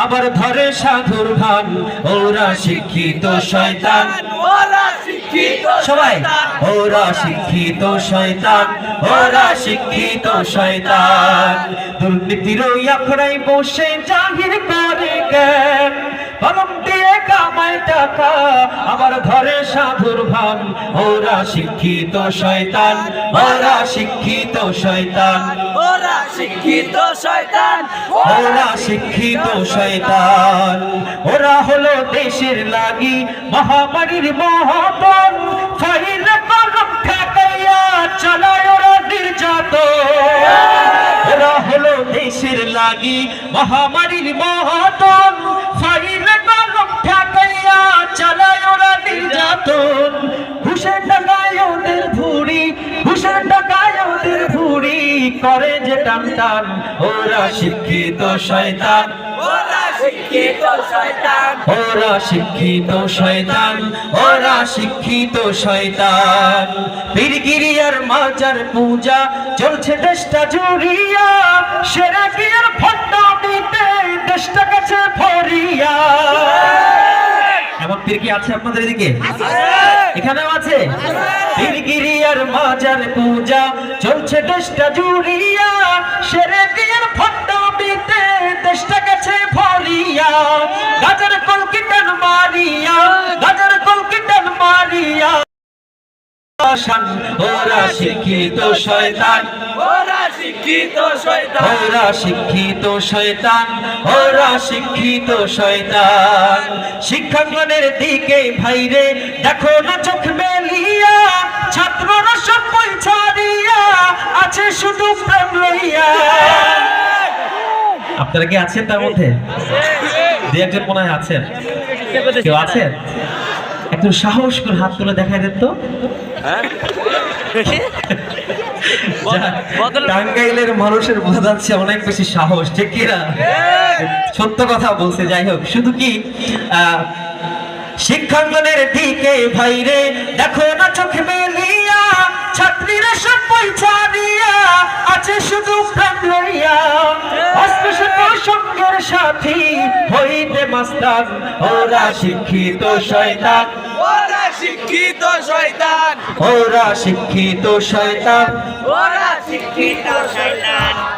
আবার ধরে সাধুর ভান, ওরা শিক্ষিত শয়তান, ওরা শিক্ষিত সবাই ওরা শিক্ষিত শয়তান, ওরা শিক্ষিত শয়তান। দুর্নীতির ওই আখড়ায় বসে জাহির করে জ্ঞান, কলম দিয়ে কামায় টাকা আবার ধরে সাধুর ভান, ওরা শিক্ষিত শয়তান, ওরা শিক্ষিত শয়তান, ওরা শিক্ষিত শয়তান, ওরা শিক্ষিত শয়তান। ওরা হলো দেশের লাগি মহামারীর মহাপন, ফাইলে কলম ঠেকাইয়া চালায় ওরা নির্যাতন। ওরা হলো দেশের লাগি মহামারীর মহাপন, ফাইলে কলম ঠেকাইয়া চালায় ওরা নির্যাতন। ঘুষের টাকায় ওদের ভুড়ি, ঘুষের টাকায় ওদের ভুড়ি করে যে টান টান, ওরা শিক্ষিত শয়তান, ওরা শিক্ষিত শয়তান, ওরা শিক্ষিত শয়তান, ওরা শিক্ষিত শয়তান। পীরগিরিয়ার মাজার পূজা চলছে দেশটা জুড়িয়া, সেরা গিয়ার ফটো দিতে দেশটা কাছে ভরিয়া। এমন পীর কি আছে আপনাদের এদিকে? এখানেও আছে। পীরগিরিয়ার মাজার পূজা চলছে দেশটা জুড়িয়া, সেরে গিয়ার ফটো দিতে দেশটা কাছে ভরিয়া। গাজার কলকিটান মারিয়া, গাজার কলকিটান মারিয়া, ওরা শিক্ষিত শয়তান, ওরা শিক্ষিত শয়তান, ওরা শিক্ষিত শয়তান, ওরা শিক্ষিত শয়তান। শিক্ষাঙ্গনের দিকে ভাইরে দেখো না চোখ মেলিয়া, ছাত্ররা সব বই ছাড়িয়া আছে শুধু প্রেম লইয়া। আপনারা কি আছেন তার মধ্যে? দু একজন মনে হয় আছেন। কেউ আছেন? একটু সাহস করে হাত তুলে দেখাই দেন তো। টাঙ্গাইলের মানুষের বোঝা যাচ্ছে অনেক বেশি সাহস, ঠিক কিনা? সত্য কথা বলছে। যাই হোক, শুধু কি শিক্ষাঙ্গনের দিকে ভাইরে দেখো না চোখ মেলিয়া, ছাত্রীরা সব বই ছাড়িয়া আছে শুধু প্রেম লইয়া। সঙ্গের সাথী হইতে মাস্তান, ওরা শিক্ষিত শয়তান, ওরা শিক্ষিত শয়তান, ওরা শিক্ষিত শয়তান, ওরা শিক্ষিত শয়তান।